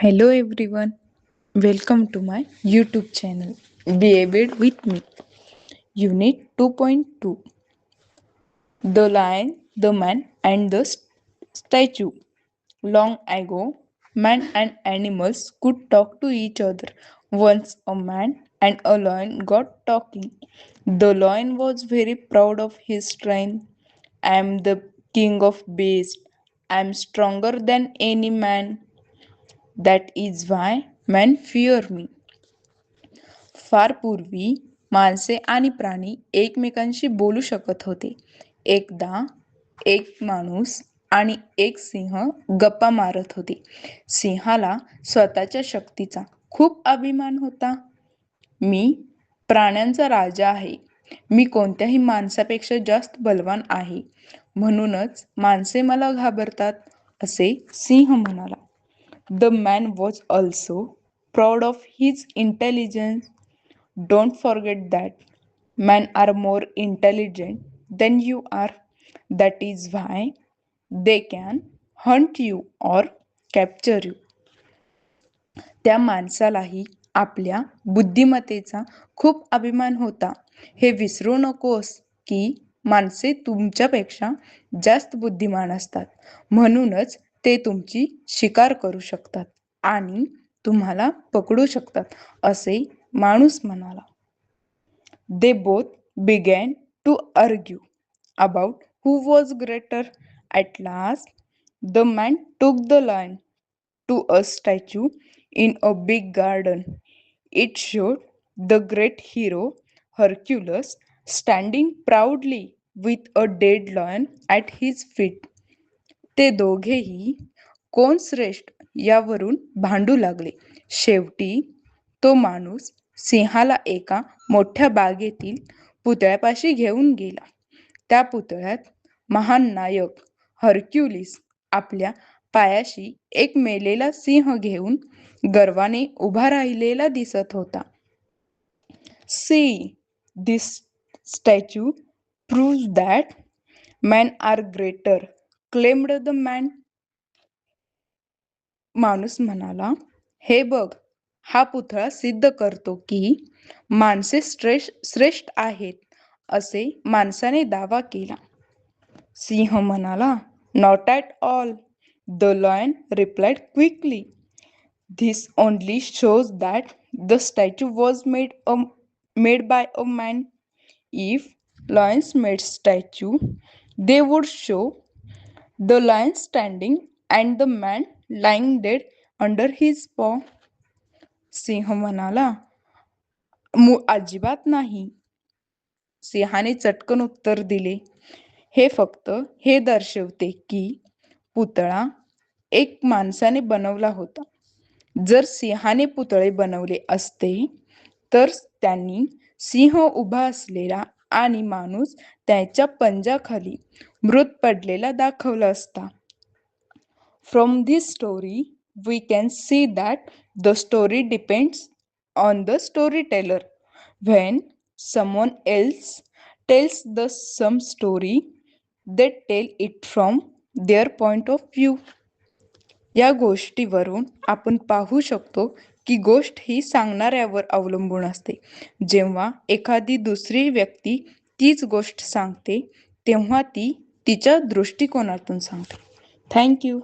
Hello everyone, welcome to my YouTube channel. Be able with me. Unit 2.2 The Lion, the Man, and the Statue. Long ago, man and animals could talk to each other. Once a man and a lion got talking. The lion was very proud of his strength. I am the king of beasts. I am stronger than any man. That is why men fear me. फार पूर्वी माणसे आणि प्राणी एकमेकांशी बोलू शकत होते. एकदा एक माणूस आणि एक सिंह गप्पा मारत होते. सिंहाला स्वतःच्या शक्तीचा खूप अभिमान होता. मी प्राण्यांचा राजा आहे. मी कोणत्याही माणसापेक्षा जास्त बलवान आहे. म्हणूनच माणसे मला घाबरतात, असे सिंह म्हणाला. The man was also proud of his intelligence. Don't forget that. Men are more intelligent than you are. That is why they can hunt you or capture you. त्या माणसालाही आपल्या बुद्धिमत्तेचा खूप अभिमान होता. हे विसरू नकोस की माणसे तुमच्यापेक्षा जास्त बुद्धिमान असतात. म्हणूनच ते तुमची शिकार करू शकतात आणि तुम्हाला पकडू शकतात, असे माणूस म्हणाला. They both began to argue about who was greater. At last, the man took the lion to a statue in a big garden. It showed the great hero Hercules standing proudly with a dead lion at his feet. ते दोघेही कोण श्रेष्ठ यावरून भांडू लागले. शेवटी तो माणूस सिंहाला एका मोठ्या बागेतील पुतळ्यापाशी घेऊन गेला. त्या पुतळ्यात महान नायक हरक्युलिस आपल्या पायाशी एक मेलेला सिंह घेऊन गर्वाने उभा राहिलेला दिसत होता. See, this statue proves that men are greater, claimed the man. माणूस म्हणाला, हे बघ, हा पुतळा सिद्ध करतो की माणसे श्रेष्ठ आहेत, असे माणसाने दावा केला. सिंह म्हणाला, not at all. The lion replied quickly. This only shows that the statue was made by a man. If lions made statue, they would show the lion standing and the man lying dead under his paw. सिंह म्हणाला, अजिबात नाही. सिंहाने चटकन उत्तर दिले, हे फक्त हे दर्शवते की पुतळा एक माणसाने बनवला होता. जर सिंहाने पुतळे बनवले असते तर त्यांनी सिंह उभा असलेला आणि माणूस त्याच्या पंजाखाली मृत पडलेला दाखवला असता. From this story we can see that the story depends on the storyteller. When someone else tells the same story, they tell it from their point of view. या गोष्टीवरून आपण पाहू शकतो की गोष्ट ही सांगणाऱ्यावर अवलंबून असते. जेव्हा एखादी दुसरी व्यक्ती तीच गोष्ट सांगते तेव्हा ती तिच्या दृष्टिकोनातून सांगते. थँक्यू.